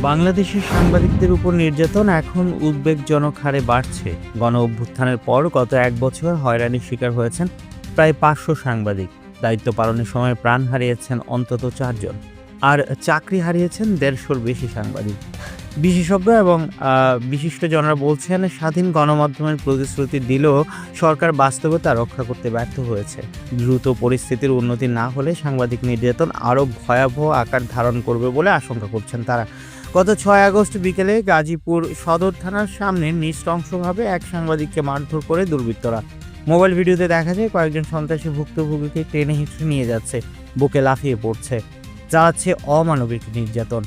বাংলাদেশের সাংবাদিকদের উপর নির্যাতন এখন উদ্বেগজনক হারে বাড়ছে। গণ অভ্যুত্থানের পর গত এক বছর হয়রানির শিকার হয়েছেন প্রায় ৫০০ সাংবাদিক। দায়িত্ব পালনের সময় প্রাণ হারিয়েছেন অন্তত ৪ জন, আর চাকরি হারিয়েছেন ১৫০-র বেশি সাংবাদিক। বিশেষজ্ঞ এবং বিশিষ্টজনরা বলছেন, স্বাধীন গণমাধ্যমের প্রতিশ্রুতি দিলেও সরকার বাস্তবে তা রক্ষা করতে ব্যর্থ হয়েছে। দ্রুত পরিস্থিতির উন্নতি না হলে সাংবাদিক নির্যাতন আরও ভয়াবহ আকার ধারণ করবে বলে আশঙ্কা করছেন তারা। গত ৬ আগস্ট বিকেলে গাজীপুর সদর থানার সামনে নৃশংসভাবে এক সাংবাদিককে মারধর করে দুর্বৃত্তরা। মোবাইল ভিডিওতে দেখা যায় কয়েকজন সন্ত্রাসী ভুক্তভোগীকে টেনে হিঁচড়ে নিয়ে যাচ্ছে, বুকে লাফিয়ে পড়ছে, চালাচ্ছে অমানবিক নির্যাতন।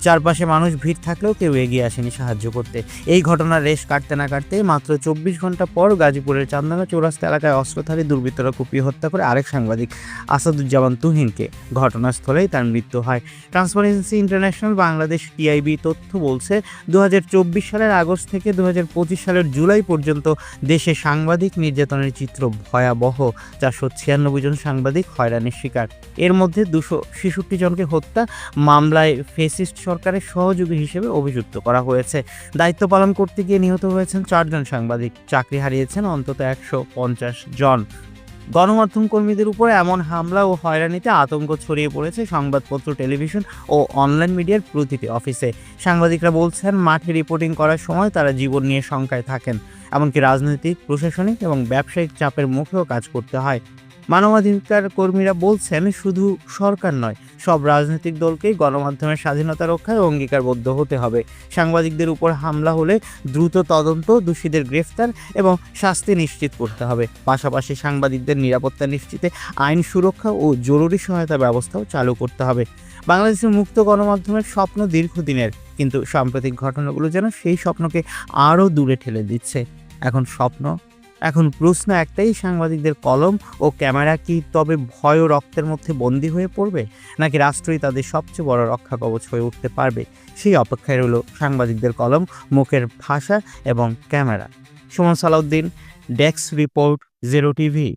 চারপাশে মানুষ ভিড় থাকলেও কেউ এগিয়ে আসেনি সাহায্য করতে। এই ঘটনার রেশ কাটতে না কাটতে মাত্র ২৪ ঘন্টা পর গাজীপুরের চান্দনা চৌরাস্তা এলাকায় অস্ত্রধারী দুর্বৃত্তরা কুপিয়ে হত্যা করে আরেক সাংবাদিক আসাদুজ্জামান তুহিনকে। ঘটনাস্থলেই তার মৃত্যু হয়। ট্রান্সপারেন্সি ইন্টারন্যাশনাল বাংলাদেশ টিআইবি তথ্য বলছে, ২০২৪ সালের আগস্ট থেকে ২০২৫ সালের জুলাই পর্যন্ত দেশে সাংবাদিক নির্যাতনের চিত্র ভয়াবহ। ৪৯৬ জন সাংবাদিক হয়রানির শিকার। এর মধ্যে ২৬৬ জনকে হত্যা মামলায় ফেসিস্ট সরকারের সহযোগী হিসেবে অভিযুক্ত করা হয়েছে। দায়িত্ব পালন করতে গিয়ে নিহত হয়েছেন ৪ জন সাংবাদিক, চাকরি হারিয়েছেন অন্তত ১৫০ জন। গণমাধ্যম কর্মীদের উপর এমন হামলা ও হয়রানিতে আতঙ্ক ছড়িয়ে পড়েছে সংবাদপত্র, টেলিভিশন ও অনলাইন মিডিয়ার প্রতিটি অফিসে। সাংবাদিকরা বলছেন, মাঠে রিপোর্টিং করার সময় তারা জীবন নিয়ে শঙ্কায় থাকেন। এমনকি রাজনৈতিক, প্রশাসনিক এবং ব্যবসায়িক চাপের মুখেও কাজ করতে হয়। মানবাধিকার কর্মীরা বলছেন, শুধু সরকার নয়, সব রাজনৈতিক দলকেই গণমাধ্যমের স্বাধীনতা রক্ষায় অঙ্গীকারবদ্ধ হতে হবে। সাংবাদিকদের উপর হামলা হলে দ্রুত তদন্ত, দোষীদের গ্রেফতার এবং শাস্তি নিশ্চিত করতে হবে। পাশাপাশি সাংবাদিকদের নিরাপত্তা নিশ্চিতে আইন সুরক্ষা ও জরুরি সহায়তা ব্যবস্থাও চালু করতে হবে। বাংলাদেশের মুক্ত গণমাধ্যমের স্বপ্ন দীর্ঘদিনের, কিন্তু সাম্প্রতিক ঘটনাগুলো যেন সেই স্বপ্নকে আরও দূরে ঠেলে দিচ্ছে। এখন প্রশ্ন একটাই, সাংবাদিকদের কলম ও ক্যামেরা কি তবে ভয় ও রক্তের মধ্যে বন্দী হয়ে পড়বে, নাকি রাষ্ট্রই তাদের সবচেয়ে বড় রক্ষা কবচ হয়ে উঠতে পারবে? সেই অপেক্ষায় রইল সাংবাদিকদের কলম, মুখের ভাষা এবং camera. Suman Salahuddin, desk report, 0 TV.